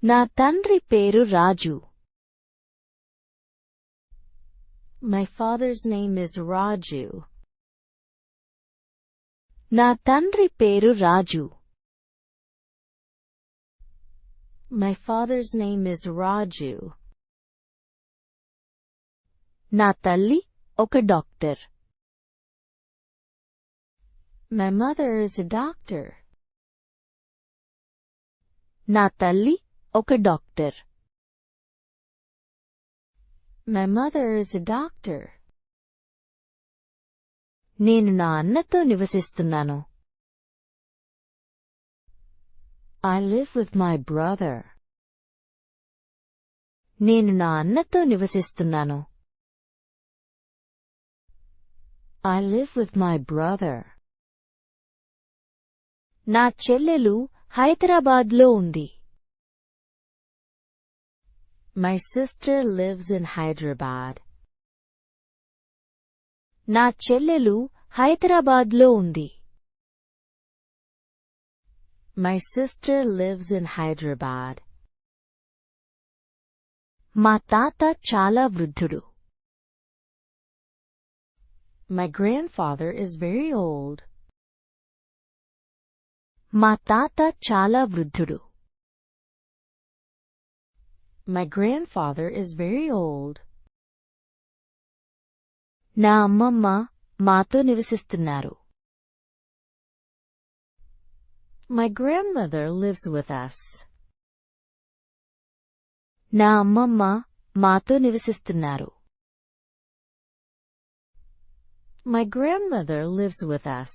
నా తండ్రి పేరు రాజు. My father's name is Raju. నా తండ్రి పేరు రాజు. My father's name is Raju. నా తల్లి ఒక doctor. My mother is a doctor. నా తల్లి ఒక doctor. My mother is a doctor. నేను నా అన్నతో నివసిస్తున్నాను. I live with my brother. నేను నా అన్నతో నివసిస్తున్నాను. I live with my brother. నా చెల్లెలు హైదరాబాద్లో ఉంది. My sister lives in Hyderabad. నా చెల్లెలు హైదరాబాద్లో ఉంది. My sister lives in Hyderabad. మా తాత చాలా వృద్ధుడు. My grandfather is very old. మా తాత చాలా వృద్ధుడు. My grandfather is very old. నా అమ్మమ్మ మాతో నివసిస్తున్నారు. My grandmother lives with us. నా అమ్మమ్మ మాతో నివసిస్తున్నారు. My grandmother lives with us.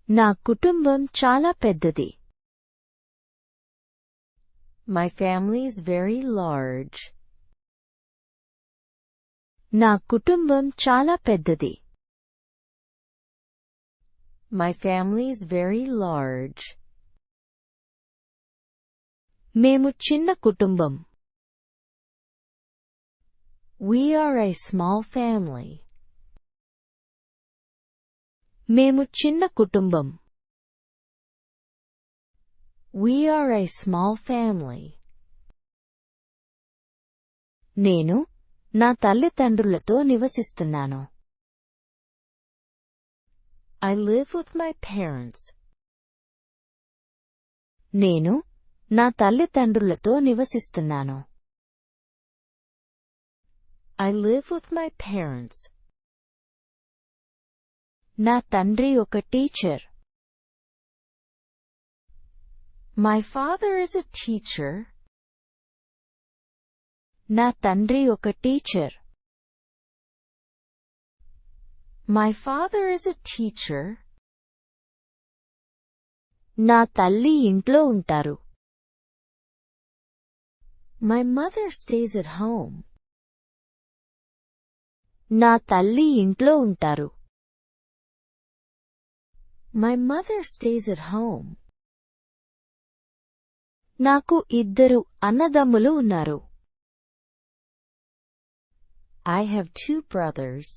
నా కుటుంబం చాలా పెద్దది. My family is very large. నా కుటుంబం చాలా పెద్దది. My family is very large. మేము చిన్న కుటుంబం. We are a small family. మేము చిన్న కుటుంబం. We are a small family. నేను నా తల్లిదండ్రులతో నివసిస్తున్నాను. I live with my parents. నేను నా తల్లిదండ్రులతో నివసిస్తున్నాను. I live with my parents. నా తండ్రి ఒక teacher. My father is a teacher. నా తండ్రి ఒక teacher. My father is a teacher. నా తల్లి ఇంట్లో ఉంటారు. My mother stays at home. నా తల్లి ఇంట్లో ఉంటారు. My mother stays at home. నాకు ఇద్దరు అన్నదమ్ములు ఉన్నారు. I have two brothers.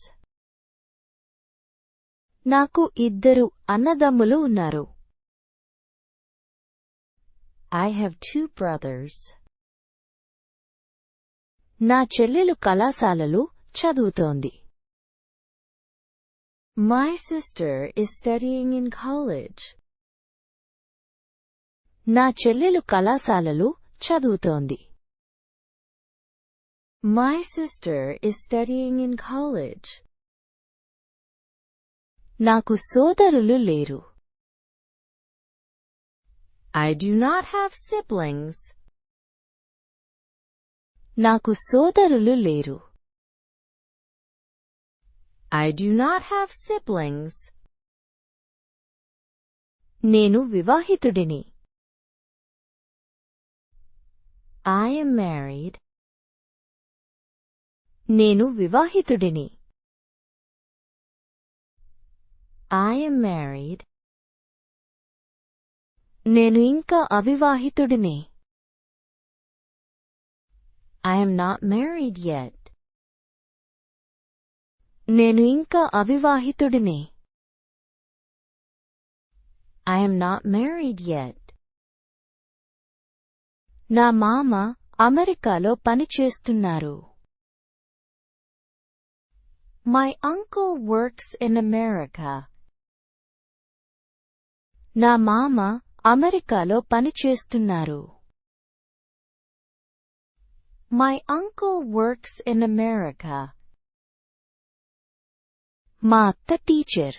నాకు ఇద్దరు అన్నదమ్ములు ఉన్నారు. I have two brothers. నా చెల్లెలు కళాశాలలో చదువుతోంది. My sister is studying in college. నా చెల్లెలు కళాశాలలో చదువుతోంది. My sister is studying in college. నాకు సోదరులు లేరు. I do not have siblings. నాకు సోదరులు లేరు. I do not have siblings. నేను వివాహితుడిని. I am married. నేను వివాహితుడిని. I am married. నేను ఇంకా అవివాహితుడిని. I am not married yet. నేను ఇంకా అవివాహితుడిని. I am not married yet. నా మామ అమెరికాలో పనిచేస్తున్నారు. My uncle works in America. నా మామ అమెరికాలో పనిచేస్తున్నారు. My uncle works in America. మా అత్త teacher.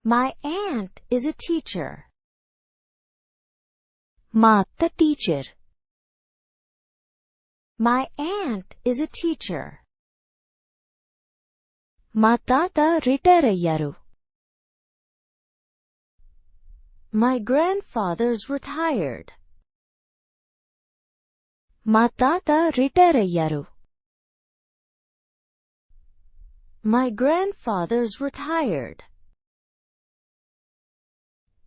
My aunt is a teacher. మా అత్త teacher. My aunt is a teacher. మా తాత రిటైర్ అయ్యారు. My grandfather's retired. మా తాత రిటైర్ అయ్యారు. My grandfather's retired.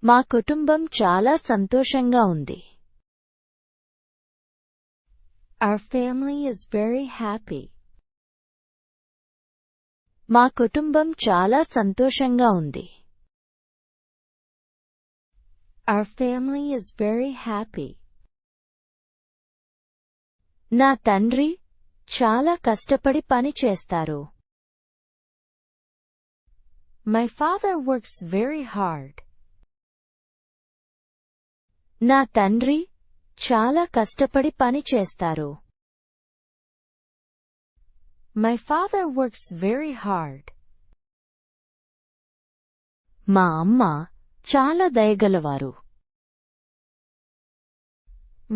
మా కుటుంబం చాలా సంతోషంగా ఉంది. Our family is very happy. మా కుటుంబం చాలా సంతోషంగా ఉంది. Our family is very happy. నా తండ్రి చాలా కష్టపడి పని చేస్తారు. My father works very hard. నా తండ్రి చాలా కష్టపడి పని చేస్తారు. My father works very hard. మా అమ్మ చాలా దయగలవారు.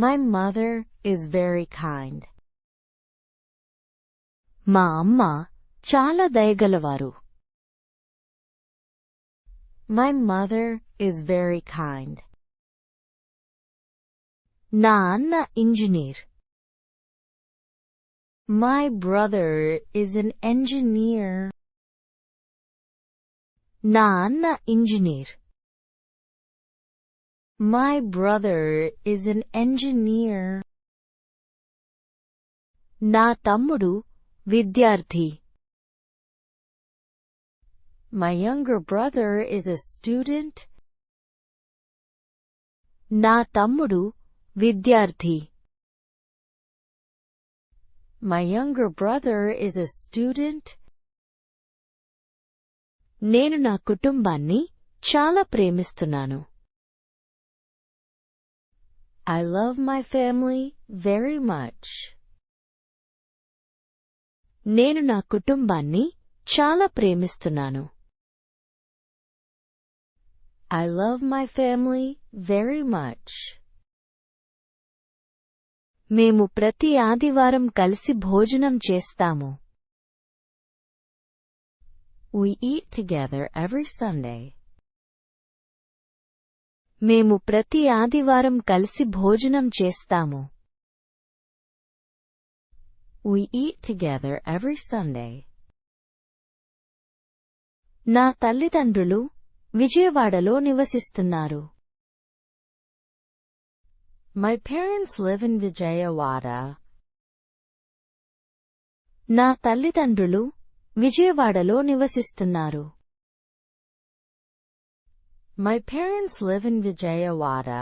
My mother is very kind. మా అమ్మ చాలా దయగలవారు. My mother is very kind. నా అన్న engineer. My brother is an engineer. నా అన్న engineer. My brother is an engineer. నా తమ్ముడు విద్యార్థి. My younger brother is a student. నా తమ్ముడు విద్యార్థి. My younger brother is a student. నేను నా కుటుంబాన్ని చాలా ప్రేమిస్తున్నాను. I love my family very much. నేను నా కుటుంబాన్ని చాలా ప్రేమిస్తున్నాను. I love my family very much. మేము ప్రతి ఆదివారం కలిసి భోజనం చేస్తాము. We eat together every Sunday. మేము ప్రతి ఆదివారం కలిసి భోజనం చేస్తాము. We eat together every Sunday. నా తల్లిదండ్రులు విజయవాడలో నివసిస్తున్నారు. My parents live in Vijayawada. నా తల్లిదండ్రులు విజయవాడలో నివసిస్తున్నారు. My parents live in Vijayawada.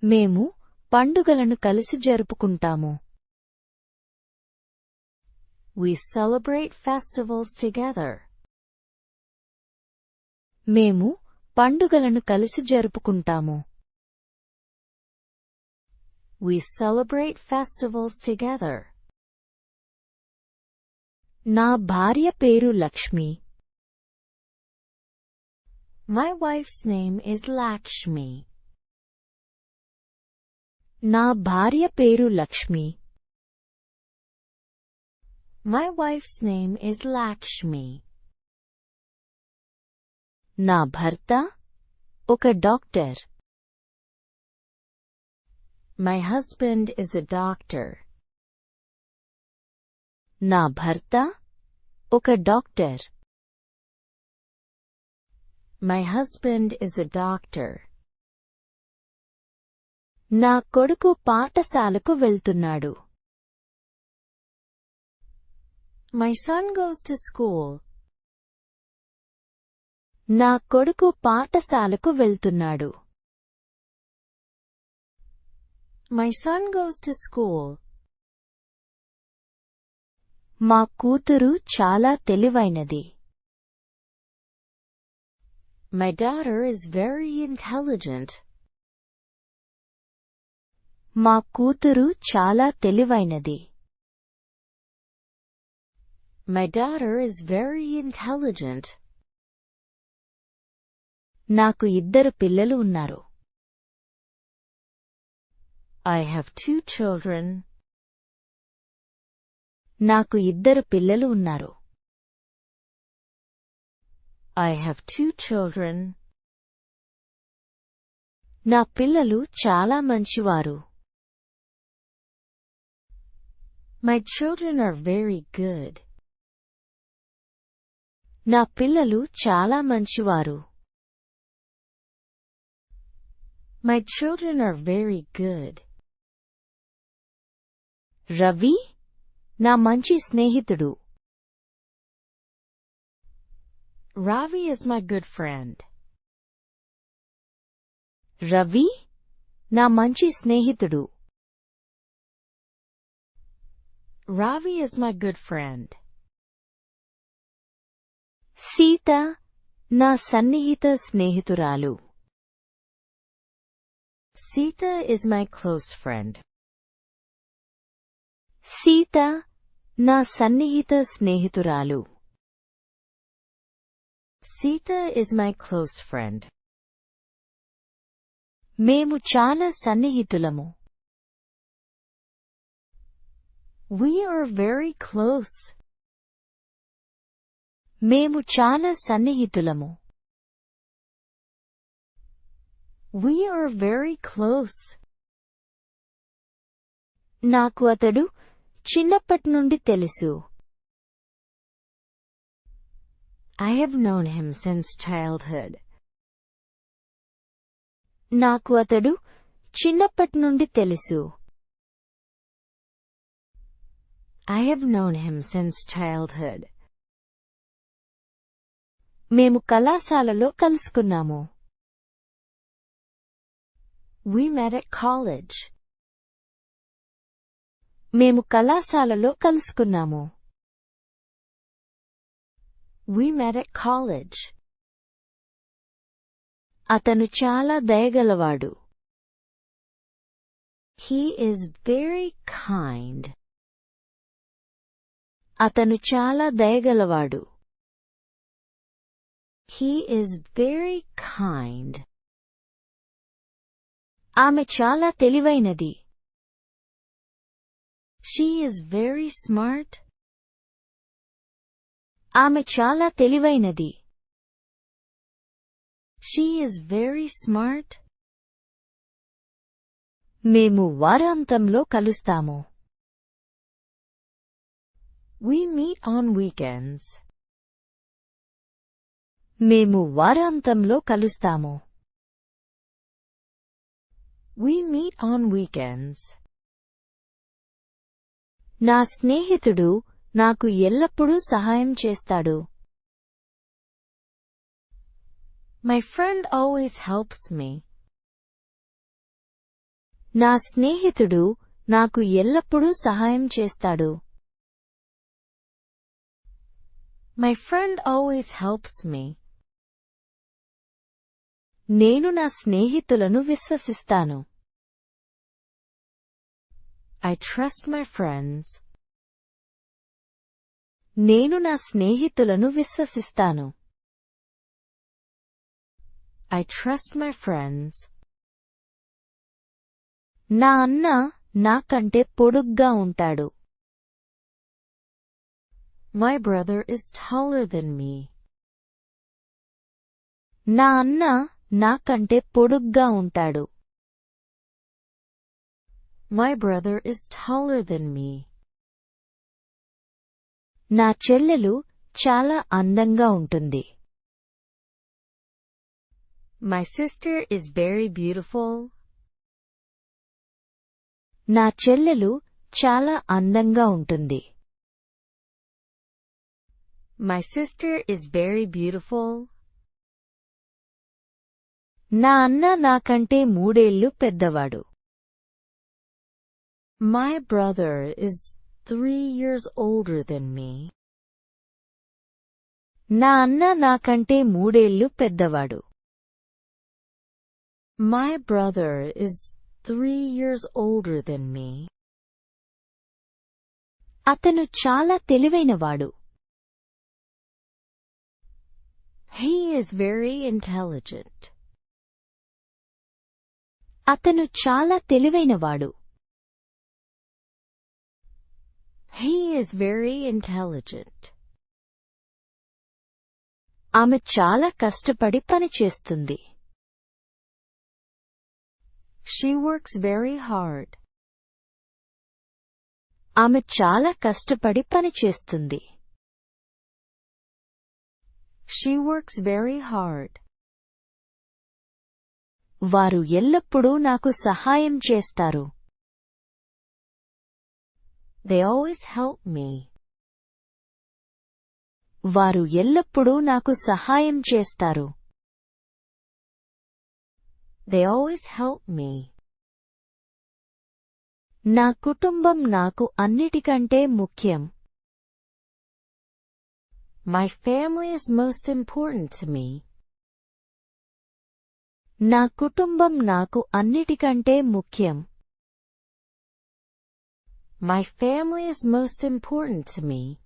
మేము పండుగలను కలిసి జరుపుకుంటాము. We celebrate festivals together. మేము పండుగలను కలిసి జరుపుకుంటాము. We celebrate festivals together. నా భార్య పేరు Lakshmi. My wife's name is Lakshmi. నా భార్య పేరు Lakshmi. My wife's name is Lakshmi. నా భర్త ఒక doctor. My husband is a doctor. నా భర్త ఒక doctor. My husband is a doctor. నా కొడుకు పాఠశాలకు వెళ్తున్నాడు. My son goes to school. నా కొడుకు పాఠశాలకు వెళ్తున్నాడు. My son goes to school. మా కూతురు చాలా తెలివైనది. My daughter is very intelligent. మా కూతురు చాలా తెలివైనది. My daughter is very intelligent. నాకు ఇద్దరు పిల్లలు ఉన్నారు. I have 2 children. నాకు ఇద్దరు పిల్లలు ఉన్నారు. I have 2 children. నా పిల్లలు చాలా మంచివారు. My children are very good. నా పిల్లలు చాలా మంచివారు. My children are very good. Ravi నా మంచి స్నేహితుడు. Ravi is my good friend. Ravi నా మంచి స్నేహితుడు. Ravi is my good friend. Sita నా సన్నిహిత స్నేహితురాలు. Sita is my close friend. Sita నా సన్నిహిత స్నేహితురాలు. Sita is my close friend. మేము చాలా సన్నిహితులము. We are very close. మేము చాలా సన్నిహితులము. We are very close. నాకు అతడు చిన్నప్పటి నుండి తెలుసు. I have known him since childhood. నాకు అతడు చిన్నప్పటి నుండి తెలుసు. I have known him since childhood. మేము కళాశాలలో కలుసుకున్నాము. We met at college. మేము కళాశాలలో కలుసుకున్నాము. We met at college. అతను చాలా దయగలవాడు. He is very kind. అతను చాలా దయగలవాడు. He is very kind. ఆమె చాలా తెలివైనది. She is very smart. ఆమె చాలా తెలివైనది. She is very smart. మేము వారాంతంలో కలుస్తాము. We meet on weekends. మేము వారాంతంలో కలుస్తాము. We meet on weekends. నా స్నేహితుడు నాకు ఎల్లప్పుడూ సహాయం చేస్తాడు. My friend always helps me. నా స్నేహితుడు నాకు ఎల్లప్పుడూ సహాయం చేస్తాడు. My friend always helps me. నేను నా స్నేహితులను విశ్వసిస్తాను. I trust my friends. నేను నా స్నేహితులను విశ్వసిస్తాను. I trust my friends. నా అన్న నాకంటే పొడుగ్గా ఉంటాడు. My brother is taller than me. నా అన్న నాకంటే పొడుగ్గా ఉంటాడు. My brother is taller than me. నా చెల్లెలు చాలా అందంగా ఉంటుంది. My sister is very beautiful. నా చెల్లెలు చాలా అందంగా ఉంటుంది. My sister is very beautiful. నా అన్న నాకంటే 3 ఏళ్లు పెద్దవాడు. My brother is 3 years older than me. నా అన్న నాకంటే 3 ఏళ్లు పెద్దవాడు. My brother is 3 years older than me. అతను చాలా తెలివైనవాడు. He is very intelligent. అతను చాలా తెలివైనవాడు. He is very intelligent. ఆమె చాలా కష్టపడి పనిచేస్తుంది. She works very hard. ఆమె చాలా కష్టపడి పనిచేస్తుంది. She works very hard. వారు ఎల్లప్పుడూ నాకు సహాయం చేస్తారు. They always help me. వారు ఎల్లప్పుడూ నాకు సహాయం చేస్తారు. They always help me. నా కుటుంబం నాకు అన్నిటికంటే ముఖ్యం. My family is most important to me. నా కుటుంబం నాకు అన్నిటికంటే ముఖ్యం. My family is most important to me.